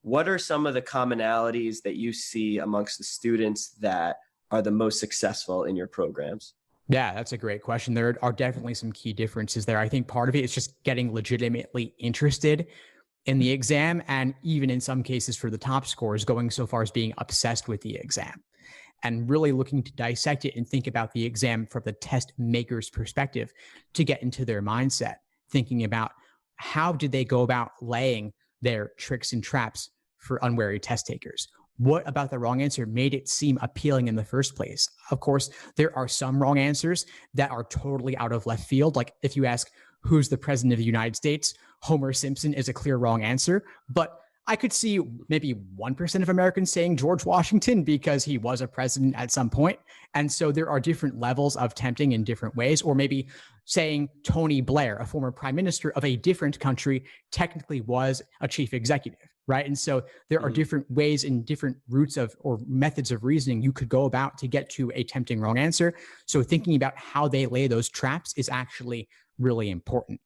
what are some of the commonalities that you see amongst the students that are the most successful in your programs? Yeah, that's a great question. There are definitely some key differences there. I think part of it is just getting legitimately interested in the exam, and even in some cases for the top scores, going so far as being obsessed with the exam and really looking to dissect it and think about the exam from the test maker's perspective to get into their mindset, thinking about how did they go about laying their tricks and traps for unwary test takers. What about the wrong answer made it seem appealing in the first place? Of course, there are some wrong answers that are totally out of left field. Like if you ask, who's the president of the United States? Homer Simpson is a clear wrong answer. But I could see maybe 1% of Americans saying George Washington because he was a president at some point. And so there are different levels of tempting in different ways. Or maybe saying Tony Blair, a former prime minister of a different country, technically was a chief executive, right? And so there are different ways and different routes of or methods of reasoning you could go about to get to a tempting wrong answer. So thinking about how they lay those traps is actually really important.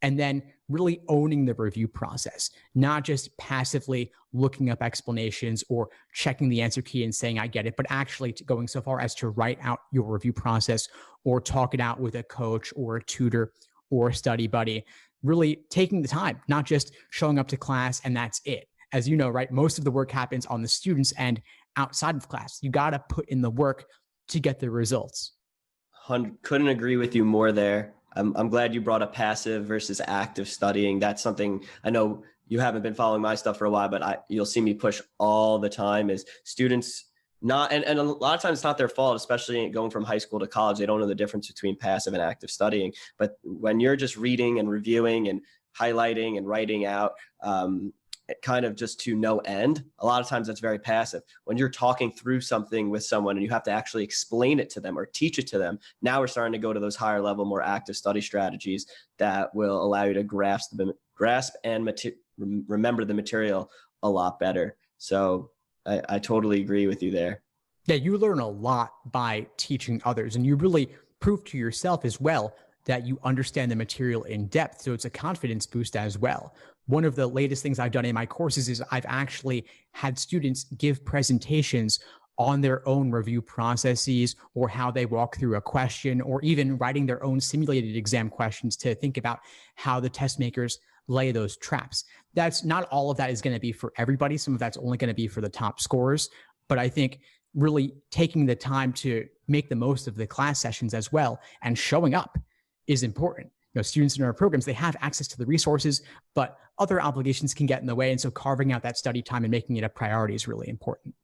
And then really owning the review process, not just passively looking up explanations or checking the answer key and saying, I get it, but actually going so far as to write out your review process or talk it out with a coach or a tutor or a study buddy, really taking the time, not just showing up to class and that's it. As you know, right, most of the work happens on the students' end outside of class. You got to put in the work to get the results. Couldn't agree with you more there. I'm glad you brought up passive versus active studying. That's something I know you haven't been following my stuff for a while, but you'll see me push all the time is students and a lot of times it's not their fault, especially going from high school to college. They don't know the difference between passive and active studying. But when you're just reading and reviewing and highlighting and writing out, kind of just to no end, a lot of times that's very passive. When you're talking through something with someone and you have to actually explain it to them or teach it to them, now we're starting to go to those higher level, more active study strategies that will allow you to grasp and remember the material a lot better. So I totally agree with you there. Yeah, you learn a lot by teaching others, and you really prove to yourself as well that you understand the material in depth. So it's a confidence boost as well. One of the latest things I've done in my courses is I've actually had students give presentations on their own review processes or how they walk through a question, or even writing their own simulated exam questions to think about how the test makers lay those traps. That's not all of that is going to be for everybody. Some of that's only going to be for the top scorers. But I think really taking the time to make the most of the class sessions as well and showing up is important. You know, students in our programs, they have access to the resources, but other obligations can get in the way. And so carving out that study time and making it a priority is really important.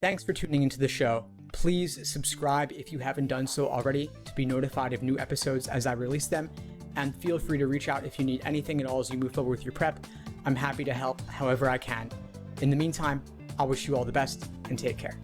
Thanks for tuning into the show. Please subscribe if you haven't done so already to be notified of new episodes as I release them. And feel free to reach out if you need anything at all as you move forward with your prep. I'm happy to help however I can. In the meantime, I wish you all the best and take care.